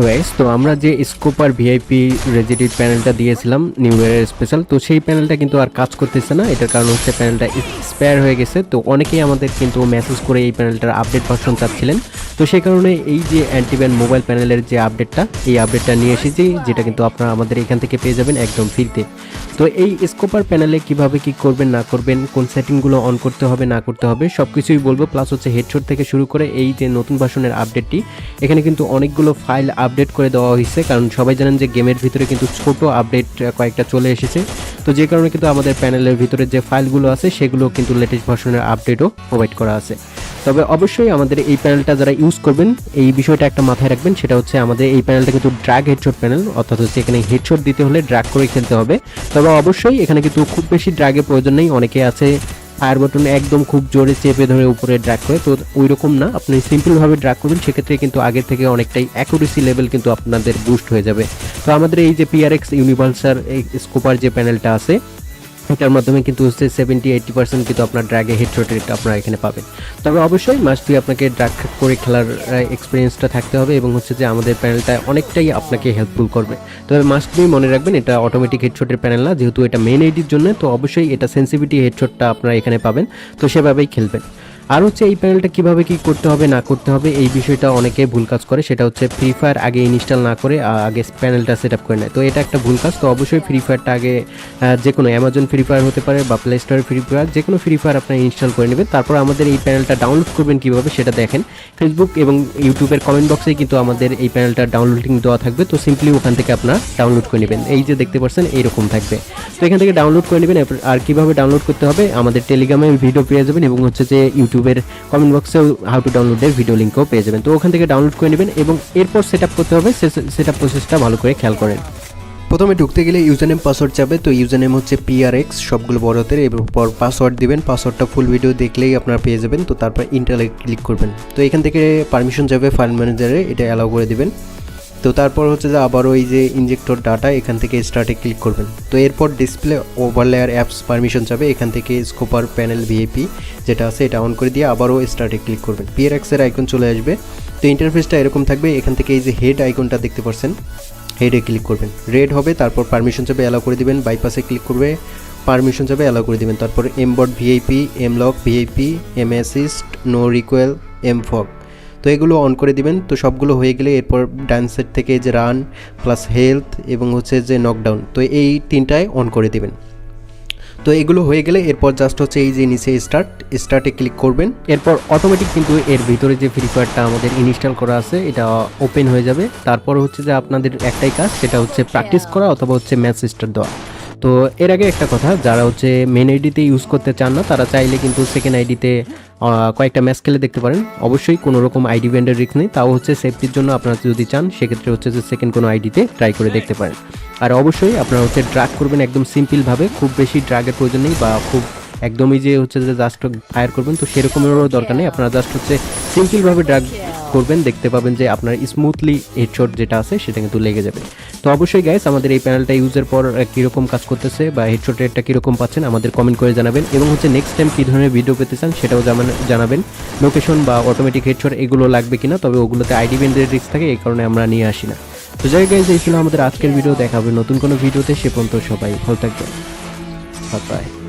Guys, তো আমরা যে স্কোপার ভিআইপি রেজিডিভ প্যানেলটা দিয়েছিলাম নিউ ইয়ারের স্পেশাল, তো সেই প্যানেলটা কিন্তু আর কাজ করতেছে না। এটার কারণ হচ্ছে প্যানেলটা এক্সপায়ার হয়ে গেছে। তো অনেকেই আমাদের কিন্তু মেসেজ করে এই প্যানেলটার আপডেট ভার্সন চাচ্ছিলেন। তো সেই কারণে এই যে অ্যান্টিব্যান মোবাইল প্যানেলের যে আপডেটটা, এই আপডেটটা নিয়ে এসেছি, যেটা কিন্তু আপনারা আমাদের এখান থেকে পেয়ে যাবেন একদম ফ্রিতে। তো এই স্কোপার প্যানেলে কিভাবে কি করবেন না করবেন, কোন সেটিংগুলো অন করতে হবে না করতে হবে সব কিছুই বলবো। প্লাস হচ্ছে হেডশট থেকে শুরু করে এই যে নতুন ভার্সনের আপডেটটি, এখানে কিন্তু অনেকগুলো ফাইল আপডেট করে দেওয়া হয়েছে। কারণ সবাই জানেন যে গেমের ভিতরে কিন্তু ছোট আপডেট কয়েকটা চলে এসেছে। তো যে কারণে কিন্তু আমাদের প্যানেলের ভিতরে যে ফাইলগুলো আছে সেগুলো কিন্তু লেটেস্ট ভার্সনের আপডেটও প্রোভাইড করা আছে। তবে অবশ্যই আমাদের এই প্যানেলটা যারা ইউজ করবেন, এই বিষয়টা একটা মাথায় রাখবেন, সেটা হচ্ছে আমাদের এই প্যানেলটা কিন্তু ড্র্যাগ হেডশট প্যানেল, অর্থাৎ হচ্ছে এখানে হেডশট দিতে হলে ড্র্যাগ করে খেলতে হবে। তবে অবশ্যই এখানে কিন্তু খুব বেশি ড্র্যাগের প্রয়োজন নেই। অনেকে আছে ফায়ার বাটনে একদম খুব জোরে চেপে ধরে উপরে ড্র্যাগ করে, তো ওই রকম না, আপনি সিম্পলভাবে ড্র্যাগ করবেন, সেক্ষেত্রে কিন্তু আগের থেকে অনেকটাই অ্যাকুরেসি লেভেল কিন্তু আপনাদের বুস্ট হয়ে যাবে। তো আমাদের এই যে PRX ইউনিভার্সাল এই স্কোপার যে প্যানেলটা আছে, এটার মাধ্যমে কিন্তু হচ্ছে 70-80% কিন্তু আপনার ড্র্যাগে হেডশট রেট আপনারা এখানে পাবেন। তবে অবশ্যই মাস্ট বি আপনাকে ড্র্যাগ করে খেলার এক্সপিরিয়েন্সটা থাকতে হবে, এবং হচ্ছে যে আমাদের প্যানেলটা অনেকটাই আপনাকে হেল্পফুল করবে। তবে মাস্ট বি মনে রাখবেন, এটা অটোমেটিক হেডশটের প্যানেল না, যেহেতু এটা মেন আইডির জন্য, তো অবশ্যই এটা সেন্সিটিভিটি হেডশটটা আপনারা এখানে পাবেন, তো সেভাবেই খেলবেন। আর হচ্ছে এই প্যানেলটা কীভাবে কী করতে হবে না করতে হবে, এই বিষয়টা অনেকে ভুল কাজ করে। সেটা হচ্ছে ফ্রি ফায়ার আগে ইনস্টল না করে আগে প্যানেলটা সেট আপ করে নেয়, তো এটা একটা ভুল কাজ। তো অবশ্যই ফ্রি ফায়ারটা আগে যে কোনো অ্যামাজন ফ্রি ফায়ার হতে পারে বা প্লে স্টোরের ফ্রি ফায়ার, যে কোনো ফ্রি ফায়ার আপনার ইনস্টল করে নেবেন। তারপর আমাদের এই প্যানেলটা ডাউনলোড করবেন কীভাবে সেটা দেখেন। ফেসবুক এবং ইউটিউবের কমেন্ট বক্সেই কিন্তু আমাদের এই প্যানেলটা ডাউনলোডিং দেওয়া থাকবে, তো সিম্পলি ওখান থেকে আপনারা ডাউনলোড করে নেবেন। এই যে দেখতে পাচ্ছেন এইরকম থাকবে, তো এখান থেকে ডাউনলোড করে নেবেন। আর কীভাবে ডাউনলোড করতে হবে, আমাদের টেলিগ্রামে ভিডিও পেয়ে যাবেন, এবং হচ্ছে যে ইউটিউবের কমেন্ট বক্সেও হাউ টু ডাউনলোডের ভিডিও লিঙ্কও পেয়ে যাবেন। তো ওখান থেকে ডাউনলোড করে নেবেন, এবং এরপর সেট আপ করতে হবে। সেট আপ প্রসেসটা ভালো করে খেয়াল করেন। প্রথমে ঢুকতে গেলে ইউজার নেম পাসওয়ার্ড যাবে, তো ইউজার নেম হচ্ছে PRX সবগুলো বড় হাতের, এরপর পাসওয়ার্ড দিবেন। পাসওয়ার্ডটা ফুল ভিডিও দেখলেই আপনারা পেয়ে যাবেন। তো তারপর ইন্টারে ক্লিক করবেন, তো এখান থেকে পারমিশন যাবে ফাইল ম্যানেজারে, এটা অ্যালাউ করে দিবেন। তো তারপর হচ্ছে যে আবারও এই যে ইনজেক্টর ডাটা, এখান থেকে স্টার্টে ক্লিক করবেন। তো এরপর ডিসপ্লে ওভারলেয়ার অ্যাপস পারমিশন যাবে, এখান থেকে স্কোপার প্যানেল ভিআইপি যেটা আছে এটা অন করে দিয়ে আবারও স্টার্টে ক্লিক করবেন। PRX এর আইকন চলে আসবে, তো ইন্টারফেসটা এরকম থাকবে। এখান থেকে এই যে হেড আইকনটা দেখতে পাচ্ছেন, হেডে ক্লিক করবেন, রেড হবে। তারপর পারমিশন যাবে অ্যালাউ করে দিবেন, বাইপাসে ক্লিক করবে, পারমিশন যাবে অ্যালাউ করে দিবেন। তারপর এমবট ভিআইপি, এমলক ভিআইপি, এমঅ্যাসিস্ট, নো রিকোয়েল, এমফগ, তো এগুলো অন করে দিবেন। তো সবগুলো হয়ে গেলে এরপর ডান সাইড থেকে যে রান প্লাস হেলথ এবং হচ্ছে যে নকডাউন, তো এই তিনটায় অন করে দিবেন। তো এগুলো হয়ে গেলে এরপর জাস্ট হচ্ছে এই যে নিচে স্টার্টে ক্লিক করবেন। এরপর অটোমেটিক কিন্তু এর ভিতরে যে ফ্রি ফায়ারটা আমাদের ইনস্টল করা আছে এটা ওপেন হয়ে যাবে। তারপর হচ্ছে যে আপনাদের একটাই কাজ, সেটা হচ্ছে প্র্যাকটিস করা অথবা হচ্ছে ম্যাচ স্টার্ট দেওয়া। তো এর আগে একটা কথা, যারা হচ্ছে মেন আইডিতে ইউজ করতে চান না, তারা চাইলে কিন্তু সেকেন্ড আইডিতে কয়েকটা ম্যাচ খেলে দেখতে পারেন। অবশ্যই কোনো রকম আইডি ব্যান্ডের রিস্ক নেই, তাও হচ্ছে সেফটির জন্য আপনারা যদি চান সেক্ষেত্রে হচ্ছে যে সেকেন্ড কোনো আইডিতে ট্রাই করে দেখতে পারেন। আর অবশ্যই আপনারা হচ্ছে ড্র্যাগ করবেন একদম সিম্পলভাবে, খুব বেশি ড্র্যাগের প্রয়োজন নেই, বা খুব একদমই যে হচ্ছে যে জাস্ট ফায়ার করবেন তো সেরকমেরও দরকার নেই। আপনারা জাস্ট হচ্ছে সিম্পলভাবে ড্র্যাগ করবেন, দেখতে পাবেন যে আপনার স্মুথলি হেডশট যেটা আছে সেটা কিন্তু লেগে যাবে। তো অবশ্যই গাইস, আমাদের এই প্যানেলটা ইউজের পর কীরকম কাজ করতেছে বা হেডশট রেটটা কীরকম পাচ্ছেন আমাদের কমেন্ট করে জানাবেন, এবং হচ্ছে নেক্সট টাইম কী ধরনের ভিডিও পেতে চান সেটাও জানাবেন। লোকেশন বা অটোমেটিক হেডশট এগুলো লাগবে কিনা, তবে ওগুলোতে আইডি ব্যান্ডের রিস্ক থাকে, এই কারণে আমরা নিয়ে আসি না। তো যাই গাইস, এই ছিল আমাদের আজকের ভিডিও। দেখা হবে নতুন কোনো ভিডিওতে, সে পর্যন্ত সবাই ভালো থাকবেন, বাই বাই।